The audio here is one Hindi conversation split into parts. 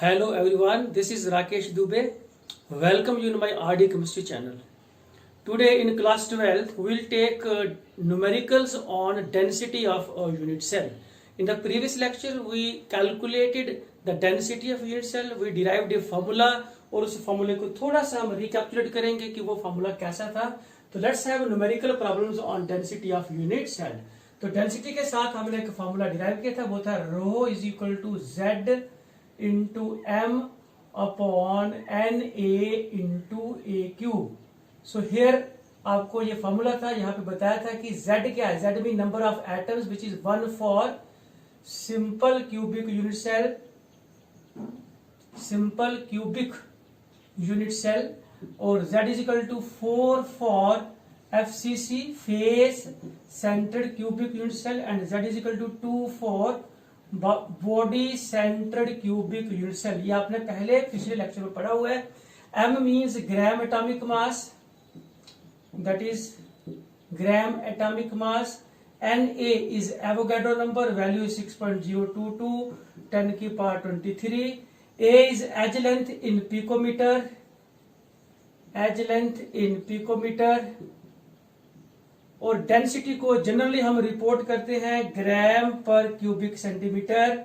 Hello everyone, this is Rakesh Dubey. Welcome you in my RD Chemistry channel. Today in class 12, we will take numericals on density of a unit cell. In the previous lecture, we calculated the density of unit cell, we derived a formula और उस फॉर्मूले को थोड़ा सा हम रिकैप्चुलेट करेंगे कि वो फॉर्मूला कैसा था. तो let's have numerical problems on density of unit cell. तो डेंसिटी के साथ हमने एक फॉर्मूला डिराइव किया था, वो था rho is equal to Z into M upon N A into A cube. So here आपको ये फॉर्मूला था, यहाँ पे बताया था कि z क्या है. z mean number of atoms which is 1 for simple cubic unit cell, simple cubic unit cell, और z is equal to 4 for FCC face centred cubic unit cell and z is equal to 2 for body centred cubic unit cell. ये आपने पहले पिछले लेक्चर में पढ़ा हुआ है. m means gram atomic mass, that is gram atomic mass. Na is Avogadro number, value is 6.022, 10 की power 23. A is edge length in picometer, edge length in picometer. और डेंसिटी को जनरली हम रिपोर्ट करते हैं ग्राम पर क्यूबिक सेंटीमीटर,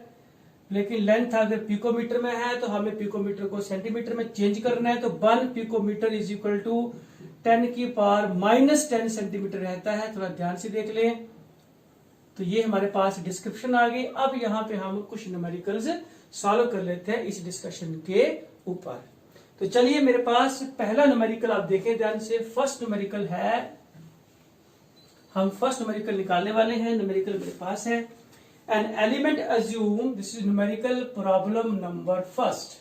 लेकिन लेंथ अगर पिकोमीटर में है तो हमें पिकोमीटर को सेंटीमीटर में चेंज करना है. तो 1 पिकोमीटर इज इक्वल टू 10 की पावर -10 सेंटीमीटर रहता है. थोड़ा ध्यान से देख लें. तो ये हमारे पास डिस्क्रिप्शन आ गई. अब यहाँ पे हम कुछ न्यूमेरिकल्स सॉल्व कर लेते हैं इस डिस्कशन के ऊपर. तो चलिए, मेरे पास पहला न्यूमेरिकल आप देखें ध्यान से. फर्स्ट न्यूमेरिकल है, हम फर्स्ट न्यूमेरिकल निकालने वाले हैं. न्यूमेरिकल मेरे पास है. An element assume, this is numerical problem number first.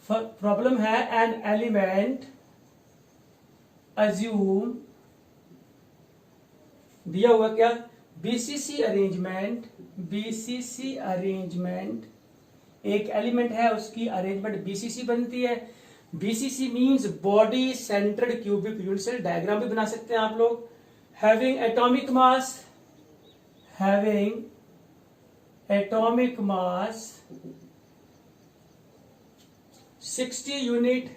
Problem है एन एलिमेंट अज्यूम, दिया हुआ क्या, बीसीसी अरेंजमेंट. बीसीसी अरेंजमेंट एक एलिमेंट है, उसकी अरेंजमेंट बीसीसी बनती है. BCC means body centred cubic unit cell. Diagram भी बना सकते हैं आप लोग. Having atomic mass, having atomic mass 60 unit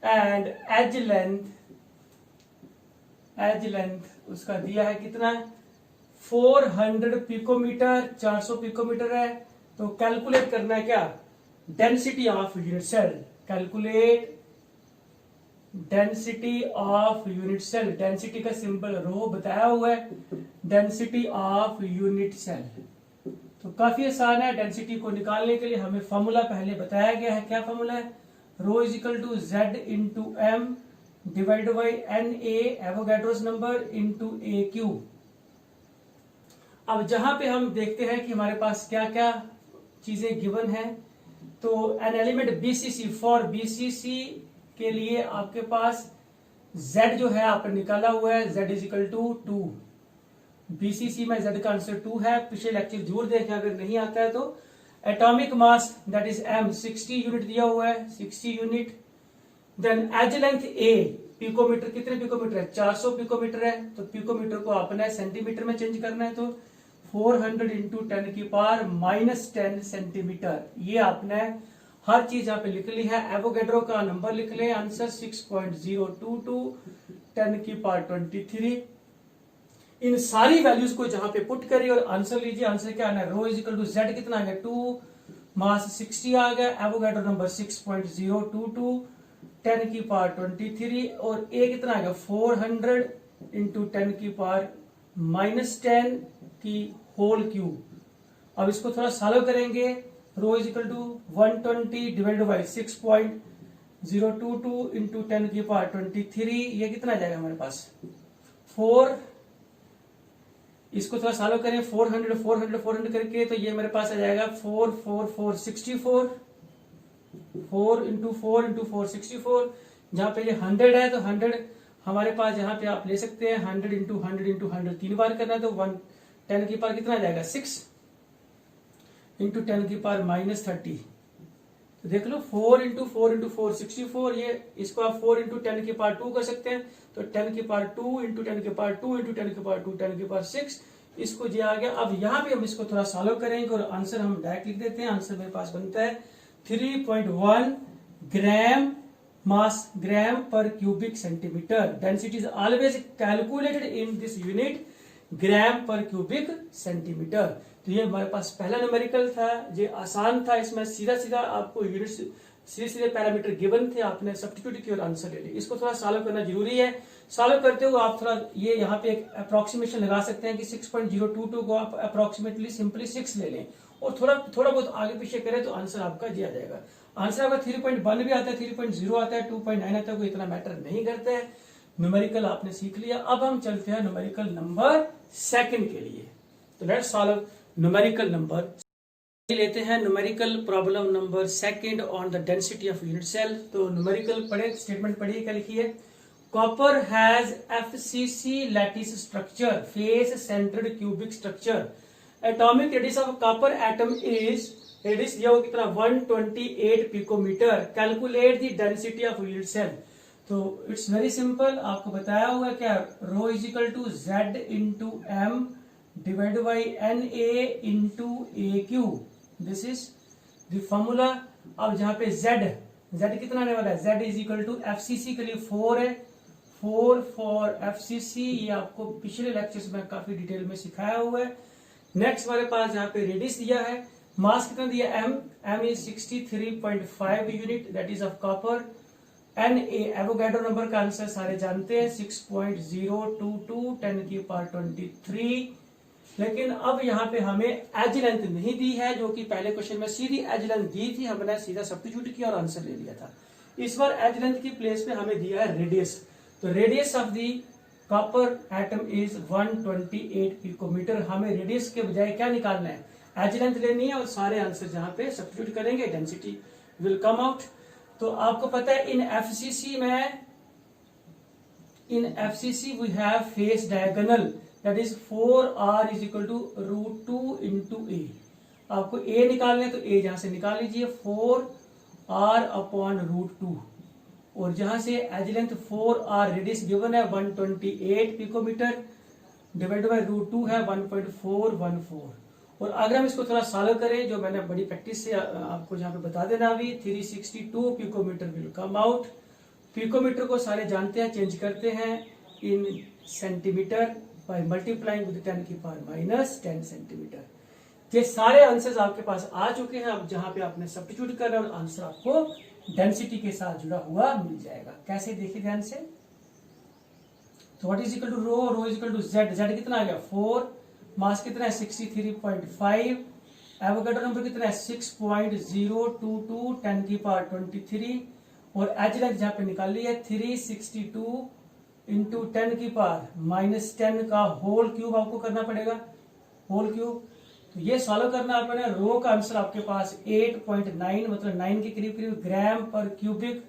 and edge length उसका दिया है कितना, 400 पिकोमीटर, 400 पिकोमीटर है. तो कैलकुलेट करना है क्या, density of unit cell. Calculate density of unit cell. Density का सिंबल रो बताया हुआ है. डेंसिटी ऑफ यूनिट सेल तो काफी आसान है. डेंसिटी को निकालने के लिए हमें फॉर्मूला पहले बताया गया है. क्या फॉर्मूला है, rho is equal to Z into M divide by N A, Avogadro's number, into A cube. अब जहां पे हम देखते हैं कि हमारे पास क्या क्या चीजें गिवन है. तो an element BCC, for BCC के लिए आपके पास z जो है आपने निकाला हुआ है, z is equal to 2. BCC में z का आंसर 2 है. पिछले लेक्चर जरूर देखें अगर नहीं आता है तो. Atomic mass that is m, 60 unit दिया हुआ है, 60 unit. Then edge length a, picometre, कितने पिकोमीटर है, 400 पिकोमीटर है. तो पिकोमीटर को आपने सेंटीमीटर में चेंज करना है. तो 400 इंटू 10 की पावर -10 सेंटीमीटर. ये आपने हर चीज यहाँ पे लिख ली है. एवोगैड्रो का नंबर लिख ले, आंसर 6.022, 10 की पावर 23. इन सारी वैल्यूज को जहां पे पुट करिए और आंसर लीजिए. आंसर क्या आना है, rho is equal to Z कितना आ गया, 2, मास 60 आ गया, एवोगैड्रो नंबर 6.022, 10 की पावर 23, और ए कितना आ गया 400 इंटू 10 की पावर -10 की होल क्यूब. अब इसको थोड़ा सॉल्व करेंगे. Rho is equal to 120 divide by 6.022 into 10 की पावर 23. ये कितना आ जाएगा हमारे पास 4. इसको थोड़ा सॉल्व करें, 400 करके, तो ये मेरे पास आ जाएगा 4 4 4 64. 4 इंटू 4 इंटू 4 64. जहां पे ये 100 है तो 100 हमारे पास यहाँ पे आप ले सकते हैं. 100 इंटू 100 इंटू 100 3 बार करना है. तो 10 की पावर कितना आ जाएगा 6 इंटू 10 की पावर -30. तो देख लो 4 इंटू 4 इंटू 4 64. ये इसको आप 4 इंटू 10 की पावर 2 कर सकते हैं. तो 10 की पावर 2 इंटू 10 की पावर 2 इंटू 10 की पावर 2, 10 की पावर 6 इसको जे आ गया। अब यहाँ पे हम इसको थोड़ा सॉल्व करेंगे और आंसर हम डायरेक्ट लिख देते हैं। आंसर मेरे पास बनता है 3.1 ग्राम mass gram per cubic centimetre. Density is always calculated in this unit gram per cubic centimetre. तो ये हमारे पास पहला न्यूमेरिकल था, ये आसान था। इसमें सीधा सीधा आपको यूनिट सीधे सीधे पैरामीटर गिवन थे, आपने सब्स्टिट्यूट किया और आंसर ले लिया। इसको थोड़ा सॉल्व करना जरूरी है। सॉल्व करते हुए आप थोड़ा ये यहाँ पे एक अप्रोक्सीमेशन लगा सकते हैं कि 6.022 को आप अप्रोक्सीमेटली सिंपली 6 ले लें और थोड़ा बहुत आगे पीछे करें तो आंसर आपका दिया जाएगा। आंसर आपका 3.1 भी आता है, 3.0 आता है, 2.9 आता है, कोई इतना मैटर नहीं करता है। न्यूमेरिकल आपने सीख लिया। अब हम चलते हैं न्यूमेरिकल नंबर 2 के लिए। तो लेट्स सॉल्व न्यूमेरिकल नंबर लेते हैं। Numerical problem number 2 on the density of unit cell. तो न्यूमेरिकल पढ़े, स्टेटमेंट पढ़िए, क्या लिखिए। Copper has FCC lattice structure, face centred cubic structure. Atomic radius of copper atom is, radius दिया हो कितना, 128 picometre. Calculate the density of unit cell. तो इट्स वेरी सिंपल, आपको बताया हुआ क्या, rho is equal to Z into M divide by NA into AQ। This is the formula. अब जहां पे Z कितना आने वाला है, Z is equal to FCC के लिए 4 है, 4 फॉर FCC। ये आपको पिछले लेक्चर्स में काफी डिटेल में सिखाया हुआ है। नेक्स्ट हमारे पास यहाँ पे रेडियस दिया है, मास कितना दिया, M is 63.5 unit, that is of copper. NA Avogadro number का आंसर सारे जानते हैं, 6.022 10 की पावर 23। लेकिन अब यहाँ पे हमें एज लेंथ नहीं दी है, जो कि पहले क्वेश्चन में सीधी एज लेंथ दी थी, हमने सीधा सब्स्टिट्यूट किया और आंसर ले लिया था। इस बार एज लेंथ की प्लेस पे हमें दिया है रेडियस। तो radius of the copper atom is 128 picometre. हमें रेडियस के बजाय क्या निकालना है, एज लेंथ लेनी है और सारे आंसर जहां पे सब्स्टिट्यूट करेंगे डेंसिटी विल कम आउट। तो आपको पता है in FCC we have face diagonal, that is 4R is equal to √2 into A। आपको A निकालने तो A जहां से निकाल लीजिए, 4R अपॉन √2। और जहां से as length 4R, radius given है 128 पिकोमीटर, डिवाइड बाय √2 है 1.414। और अगर हम इसको थोड़ा सॉल्व करें, जो मैंने बड़ी प्रैक्टिस से आपको यहाँ पे बता देना, अभी 362 picometre will come out. Picometre को सारे जानते हैं, चेंज करते हैं in centimetre by multiplying with 10 की पावर -10 सेंटीमीटर। ये सारे आंसर्स आपके पास आ चुके हैं। अब जहां पे आपने सब्स्टिट्यूट करना है और आंसर आपको डेंसिटी के साथ जुड़ा हुआ मिल जाएगा। कैसे, देखिए ध्यान से। तो what is equal to rho is equal to Z कितना आ गया 4, मास कितना है 63.5, एवोगैड्रो नंबर कितना है 6.022 10 की पावर 23। और एज लेंथ जहां पे निकाल ली है 362 इंटू 10 की पावर -10 का होल क्यूब आपको करना पड़ेगा, होल क्यूब। तो ये सॉल्व करना आपने, रो का आंसर आपके पास 8.9 मतलब 9 के करीब करीब ग्राम पर क्यूबिक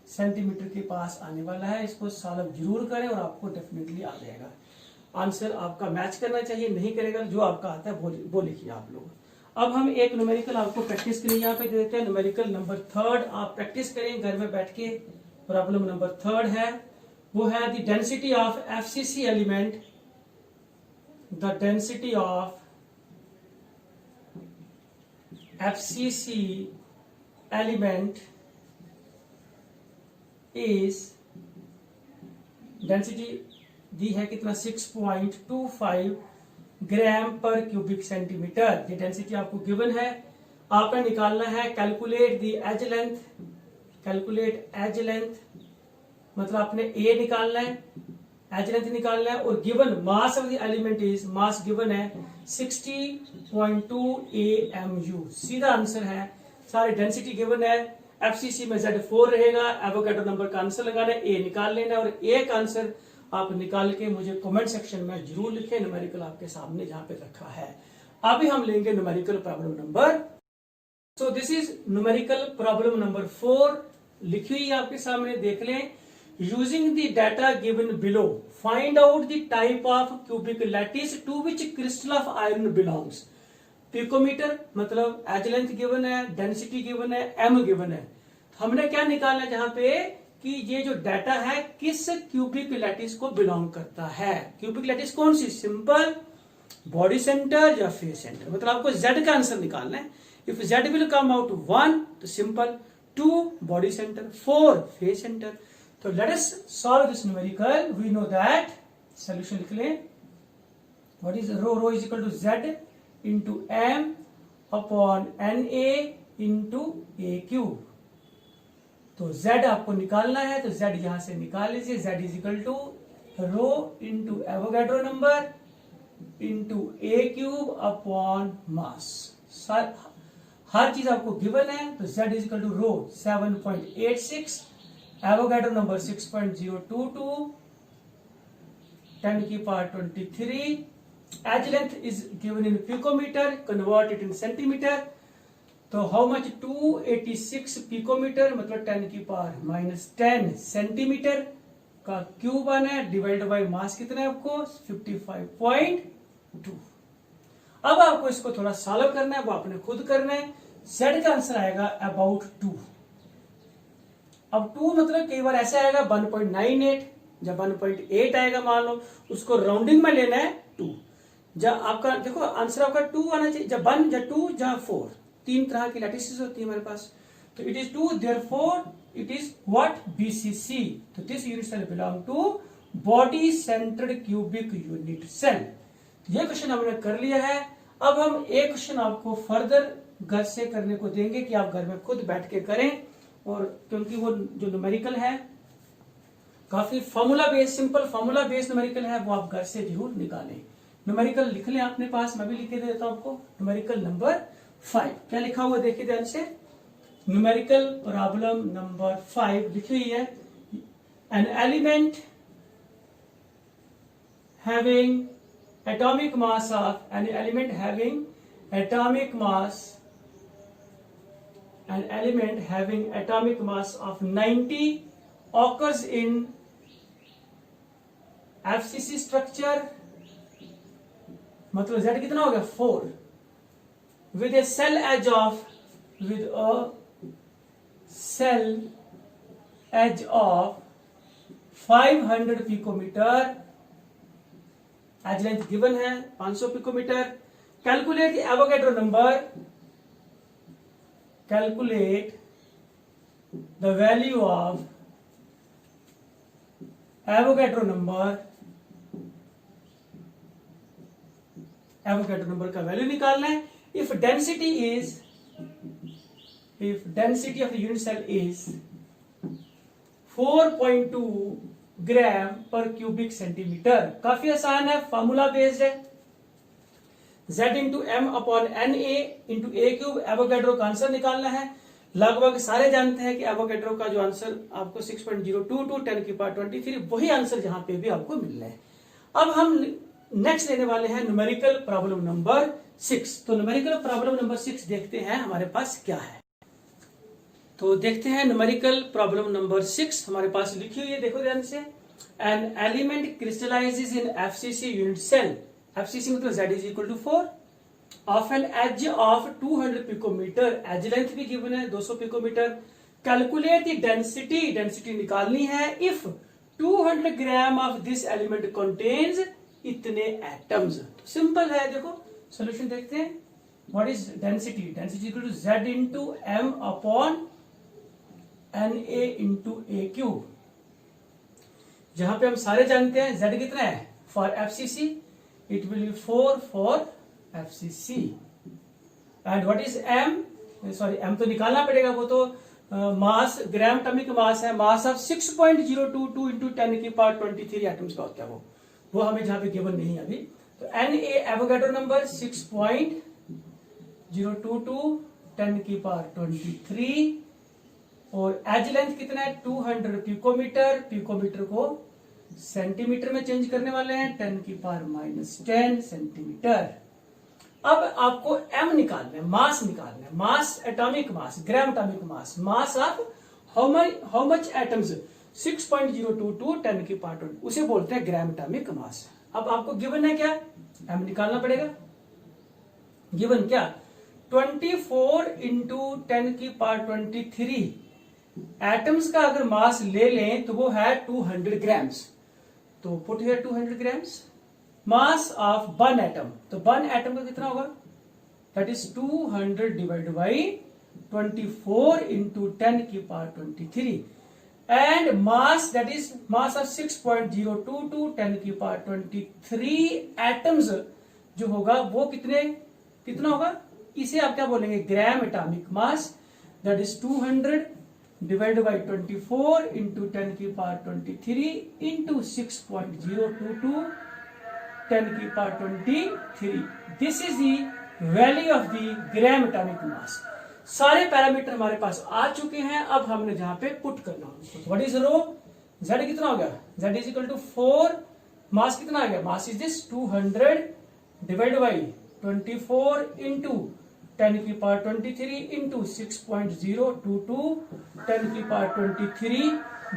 सेंटीमीटर के पास आने वाला है। इसको सॉल्व जरूर करें और आपको डेफिनेटली आ जाएगा। आंसर आपका मैच करना चाहिए, नहीं करेगा जो आपका आता है वो लिखिए आप लोग। अब हम एक न्यूमेरिकल आपको प्रैक्टिस के लिए यहाँ पे दे देते हैं, न्यूमेरिकल नंबर 3। आप प्रैक्टिस करें घर में बैठ के। प्रॉब्लम नंबर 3 है, वो है the density of FCC element, the density of FCC element is, density दी है कितना 6.25 ग्राम पर क्यूबिक सेंटीमीटर। ये डेंसिटी आपको गिवन है, आपने निकालना है calculate the edge length. Calculate edge length मतलब आपने A निकालना है, एज लेंथ निकालना है। और given mass of the element is, mass given है 60.2 AMU। सीधा आंसर है, सारी डेंसिटी गिवन है। FCC में Z4 रहेगा, एवोगैड्रो नंबर का आंसर लगाना है, A निकाल लेना है। और A का आंसर आप निकाल के मुझे कमेंट सेक्शन में जरूर लिखें। न्यूमेरिकल आपके सामने जहां पे रखा है। अभी हम लेंगे numerical problem number, so this is numerical problem number 4, लिखी हुई आपके सामने, देख लें। Using the data given below find out the type of cubic lattice to which crystal of iron belongs. Picometre मतलब एज लेंथ गिवन है, डेंसिटी गिवन है, M गिवन है। हमने क्या निकालना है जहां पे कि ये जो डाटा है किस क्यूबिक लैटिस को बिलोंग करता है। क्यूबिक लैटिस कौन सी, सिंपल बॉडी सेंटर या फेस सेंटर, मतलब आपको Z का आंसर निकालना है। If Z will come out 1 तो simple, 2 body centre, 4 face centre. तो let us solve this numerical. We know that, solution लिख लें, what is rho is equal to Z into M upon NA into A cube. तो Z आपको निकालना है, तो Z यहां से निकाल लीजिए। Z is equal to rho into Avogadro number into A cube upon mass. हर चीज आपको गिवन है, तो Z is equal to rho 7.86, Avogadro number 6.022, 10 की power 23, edge length is given in picometre, convert it in centimetre. तो हाउ मच, 286 पिकोमीटर, मतलब 10 की पावर -10 सेंटीमीटर का क्यूब आना है, डिवाइड बाय मास कितना है आपको 55.2। अब आपको इसको थोड़ा सॉल्व करना है, वो आपने खुद करना है। Z का आंसर आएगा अबाउट 2। अब 2 मतलब कई बार ऐसे आएगा 1.98, जब 1.8 आएगा मान लो, उसको राउंडिंग में लेना है 2। जब आपका देखो आंसर आपका 2 आना चाहिए, जब 1 जब 2 जब 4, 3 तरह की लैटिसेस होती है हमारे पास। तो it is 2, therefore it is what, BCC। तो this unit cell belong to body centred cubic unit cell. ये क्वेश्चन हमने कर लिया है। अब हम एक क्वेश्चन आपको फर्दर घर से करने को देंगे कि आप घर में खुद बैठ के करें, और क्योंकि वो जो न्यूमेरिकल है काफी formula based, simple formula based numerical है, वो आप घर से जरूर निकालें। न्यूमेरिकल लिख लें अपने पास, मैं भी लिख के दे देता हूं आपको। न्यूमेरिकल नंबर 5 क्या लिखा हुआ देखिए ध्यान से। न्यूमेरिकल प्रॉब्लम नंबर 5 लिखी हुई है, an element having atomic mass of an element having atomic mass of 90 occurs in FCC structure, मतलब Z कितना हो गया 4, with a cell edge of 500 picometer, edge length given है 500 picometre. Calculate the Avogadro number, calculate the value of Avogadro number, Avogadro number का वैल्यू निकालना है। If density of the unit cell is 4.2 gram per cubic centimetre. काफी आसान है, फॉर्मूला बेस्ड है। Z into M upon NA into A cube, Avogadro का आंसर निकालना है। लगभग सारे जानते हैं कि एवोगैड्रो का जो आंसर आपको 6.022, 10 की पावर 23, वही आंसर जहां पे भी आपको मिलना है। अब हम नेक्स्ट लेने वाले हैं न्यूमेरिकल प्रॉब्लम नंबर 6। तो न्यूमेरिकल प्रॉब्लम नंबर 6 देखते हैं हमारे पास क्या है। तो देखते हैं न्यूमेरिकल प्रॉब्लम नंबर 6 हमारे पास लिखी हुई है, देखो ध्यान से। An element crystallises in FCC unit cell, FCC मतलब Z is equal to 4, of an edge of 200 picometre, edge length भी गिवन है 200 picometre. Calculate the density, density निकालनी है। If 200 gram of this element contains इतने एटम्स। तो सिंपल है, देखो सोल्यूशन देखते हैं। What is density, density equal to Z into M upon NA into A cube. जहां पे हम सारे जानते हैं Z कितना है for FCC, it will be 4 for FCC। And what is M, sorry M तो निकालना पड़ेगा, वो तो मास, ग्राम एटॉमिक मास है, मास ऑफ 6.022 इंटू 10 की पावर 23 एटम्स का होता है वो हमें जहां पे गिवन नहीं है अभी। तो NA एवोगैड्रो नंबर 6.022 10 की पावर 23, और एज लेंथ कितना है 200 पिकोमीटर, पिकोमीटर को सेंटीमीटर में चेंज करने वाले हैं, 10 की पावर -10 सेंटीमीटर। अब आपको M निकालना है, मास निकालना है, mass atomic mass, gram atomic mass, mass of how much atoms 6.022 10 की पावर 20, उसे बोलते हैं ग्राम एटॉमिक मास। अब आपको गिवन है क्या, M निकालना पड़ेगा। गिवन क्या 24 इंटू 10 की पावर 23 एटम्स का अगर मास ले लें तो वो है 200 ग्राम्स। तो put here 200 grams, mass of one atom, तो वन एटम का कितना होगा, that is 200 divide by 24 into 10 की power 23, and mass that is mass of 6.022 10 की पावर 23 एटम्स जो होगा वो कितना होगा, इसे आप क्या बोलेंगे, ग्राम atomic mass, that is 200 divide by 24 into 10 की पावर 23 इंटू 6.022 10 की power 23, this is the value of the gram atomic मास। सारे पैरामीटर हमारे पास आ चुके हैं, अब हमने जहां पे पुट करना है, व्हाट इज रो, z कितना हो गया, z इज इक्वल टू 4, मास कितना आ गया, mass is this 200 divide by 24 into 10 की पावर 23 इंटू 6.022 10 की पावर 23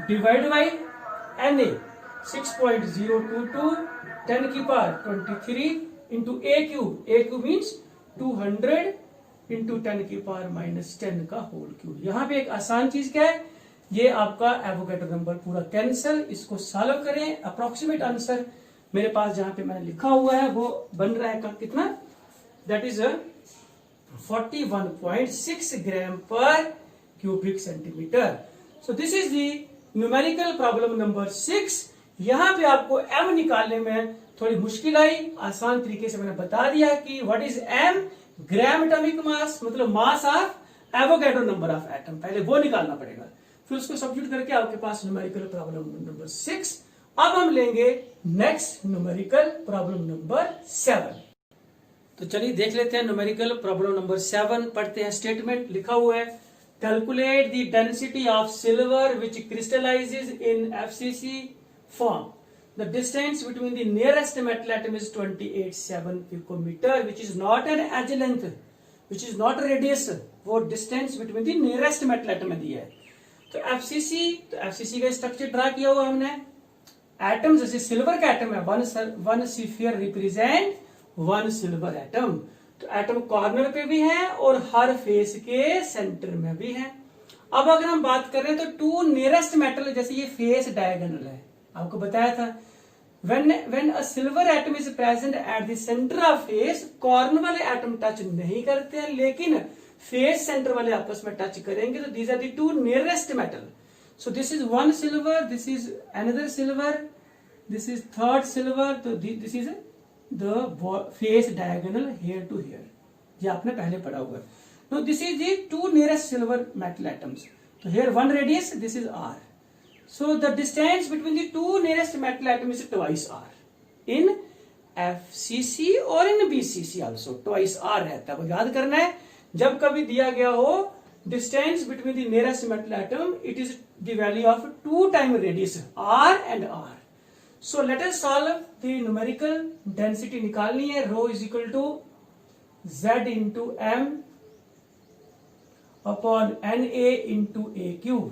डिवाइड बाई Na 6.022 10 की power 23 into a cube means 200 into 10 की पावर -10 का होल क्यूब। यहाँ पे एक आसान चीज क्या है, ये आपका एवोगैड्रो नंबर पूरा कैंसिल, इसको सॉल्व करें, अप्रोक्सीमेट आंसर मेरे पास जहां पे मैंने लिखा हुआ है वो बन रहा है कितना, that is 41.6 gram per cubic centimetre. So this is the numerical problem number 6। यहां पे आपको m निकालने में थोड़ी मुश्किल आई, आसान तरीके से मैंने बता दिया कि what is m, gram atomic mass मतलब mass of Avogadro number of atom, पहले वो निकालना पड़ेगा, फिर उसको सब्स्टिट्यूट करके आपके पास न्यूमेरिकल प्रॉब्लम नंबर 6। अब हम लेंगे नेक्स्ट न्यूमेरिकल प्रॉब्लम नंबर 7। तो चलिए देख लेते हैं न्यूमेरिकल प्रॉब्लम नंबर 7, पढ़ते हैं। स्टेटमेंट लिखा हुआ है, calculate the density of silver which crystallises in FCC form, the distance between the nearest metal atom is 28.7 picometer, which is not an edge length, which is not a radius, वो distance between the nearest metal atom में दिया है। तो FCC का स्ट्रक्चर ड्रा किया हुआ हमने, एटम जैसे सिल्वर का एटम है, one sphere represent one silver atom, तो एटम कॉर्नर पे भी है और हर फेस के सेंटर में भी है। अब अगर हम बात करें तो टू नियरेस्ट मेटल, जैसे ये फेस डायगोनल है, आपको बताया था when a silver atom is present at the center of face, corner वाले एटम टच नहीं करते हैं लेकिन फेस सेंटर वाले आपस में टच करेंगे, तो these are the two nearest metal. So this is one silver, this is another silver, this is third silver, तो this is the face diagonal here to here, ये आपने पहले पढ़ा हुआ है। Now this is the two nearest silver metal atoms, तो here one radius, this is R. So the distance between the two nearest metal atoms is twice R. In FCC or in BCC also twice R रहता है, वो याद करना है। जब कभी दिया गया हो distance between the nearest metal atom, it is the value of 2 times radius R and R. So let us solve the numerical density निकालनी है। Rho is equal to Z into M upon NA into A cube,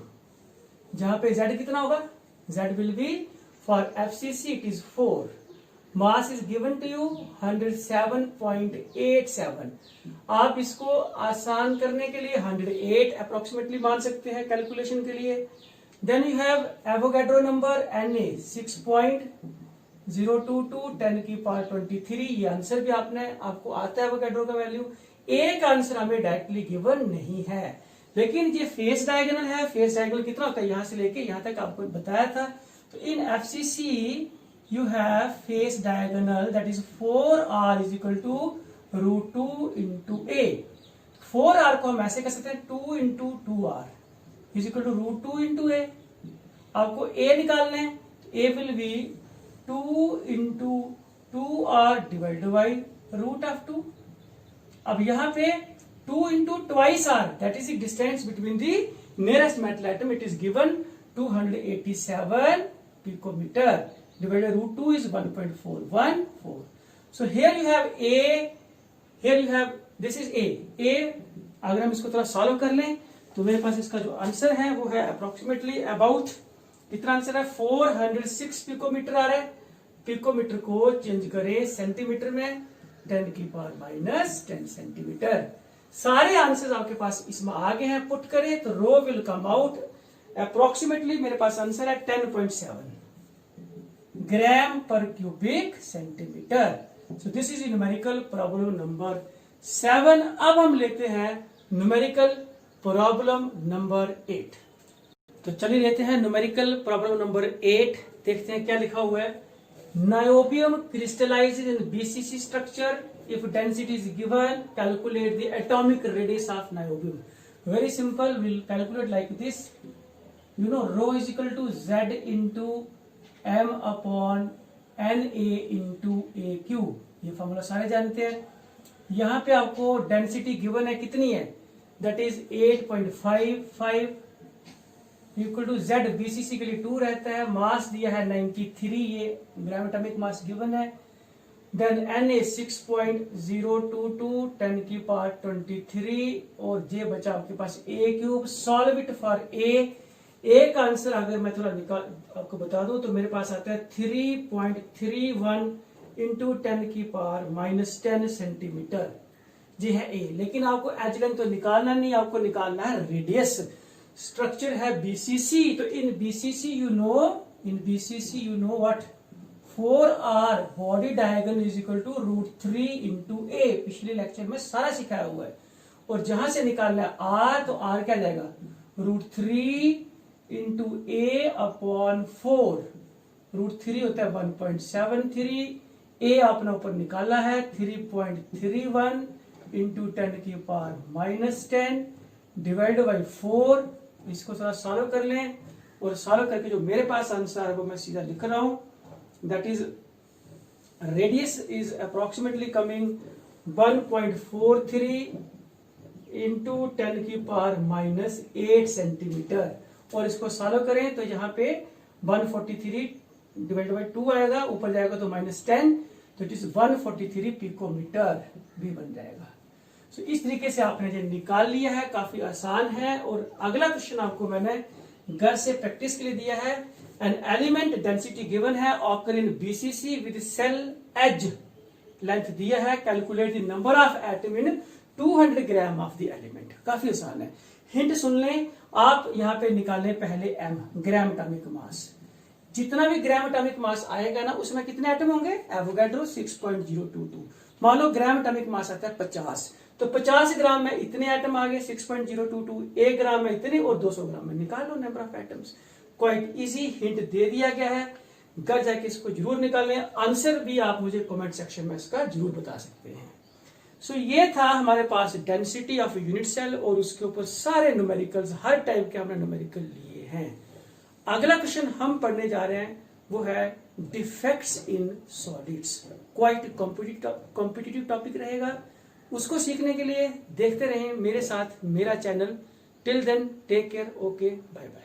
जहां पे Z कितना होगा, Z will be for FCC it is 4, mass is given to you 107.87, आप इसको आसान करने के लिए 108 अप्रोक्सीमेटली मान सकते हैं कैलकुलेशन के लिए। Then you have Avogadro number Na 6.022 10 की पावर 23, ये आंसर भी आपको आता है एवोगैड्रो का वैल्यू। एक आंसर हमें डायरेक्टली गिवन नहीं है, लेकिन ये फेस डायगोनल है, फेस डायगोनल कितना होता है, यहां से लेके यहां तक आपको बताया था। तो in FCC you have face diagonal that is 4R is equal to √2 into A। 4R को हम ऐसे कर सकते हैं 2 into 2R is equal to √2 into A। आपको A निकालना है, A will be 2 into 2R divide by √2। अब यहाँ पे 2 into twice R, that is the distance between the nearest metal atom, it is given 287 picometer divided by √2 is 1.414. So here you have A, here you have, this is A, अगर हम इसको थोड़ा सॉल्व कर लें तो मेरे पास इसका जो आंसर है वो है अप्रोक्सीमेटली अबाउट, कितना आंसर है 406 पिकोमीटर आ रहा है। पिकोमीटर को चेंज करें सेंटीमीटर में, 10 की पावर -10 सेंटीमीटर। सारे आंसर्स आपके पास इसमें आ गए हैं, पुट करें तो रो विल कम आउट अप्रोक्सीमेटली, मेरे पास आंसर है 10.7। ग्राम per cubic centimetre. So this is numerical problem number 7। अब हम लेते हैं न्यूमेरिकल प्रॉब्लम नंबर 8। तो चलिए लेते हैं न्यूमेरिकल प्रॉब्लम नंबर 8। देखते हैं क्या लिखा हुआ है। Niobium crystallises in BCC structure if density is given, calculate the atomic radius of niobium. Very simple, will calculate like this. You know rho is equal to z into m upon na into A cube. ये फॉर्मूला सारे जानते हैं। यहाँ पे आपको डेंसिटी गिवन है, कितनी है, that is 8.55 equal to z। BCC के लिए 2 रहता है। मास दिया है 93, ये ग्राम एटॉमिक मास गिवन है। देन Na 6.022 10 की पावर 23 और j बचा आपके पास a cube. Solve it for a का आंसर अगर मैं थोड़ा निकाल आपको बता दूं तो मेरे पास आता है 3.31 इंटू 10 की पावर -10 सेंटीमीटर। जी है a। लेकिन आपको एज लेंथ तो निकालना नहीं, आपको निकालना है रेडियस। स्ट्रक्चर है बीसीसी, तो in BCC you know what 4r body diagonal is equal to √3 into a। पिछले लेक्चर में सारा सिखाया हुआ है। और जहां से निकालना है r, तो r क्या जाएगा, √3 इंटू a अपॉन 4। √3 होता है 1.73, a आपने ऊपर निकाला है 3.31 इंटू 10 की पावर -10 डिवाइड बाई 4। इसको थोड़ा सॉल्व कर लें और सॉल्व करके जो मेरे पास आंसर है वो मैं सीधा लिख रहा हूं। That is radius is approximately coming 1.43 into 10 की पावर -8 सेंटीमीटर। और इसको सॉल्व करें तो यहाँ पे 143 डिवाइड बाई 2 आएगा, ऊपर जाएगा तो -10, तो इट इज 143 पिकोमीटर भी बन जाएगा। तो इस तरीके से आपने जो निकाल लिया है, काफी आसान है। और अगला क्वेश्चन आपको मैंने घर से प्रैक्टिस के लिए दिया है। एन एलिमेंट डेंसिटी गिवन है occur in BCC with cell edge length दिया है, calculate the number of atom in 200 gram of the element. काफी आसान है। हिंट सुन लें आप, यहाँ पे निकालें पहले m ग्राम एटॉमिक मास। जितना भी ग्राम एटॉमिक मास आएगा ना उसमें कितने एटम होंगे, एवोगाड्रो 6.022। मान लो ग्राम एटॉमिक मास आता है 50, तो 50 ग्राम में इतने एटम आ गए 6.022, 1 ग्राम में इतने और 200 ग्राम में निकाल लो number of atoms. Quite easy, hint दे दिया गया है। घर जाके इसको जरूर निकालें। आंसर भी आप मुझे कमेंट सेक्शन में इसका जरूर बता सकते हैं। सो ये था हमारे पास डेंसिटी ऑफ यूनिट सेल और उसके ऊपर सारे न्यूमेरिकल्स, हर टाइप के हमने न्यूमेरिकल लिए हैं। अगला क्वेश्चन हम पढ़ने जा रहे हैं वो है defects in solids. Quite competitive topic रहेगा। उसको सीखने के लिए देखते रहें मेरे साथ मेरा channel. Till then take care, okay, bye bye.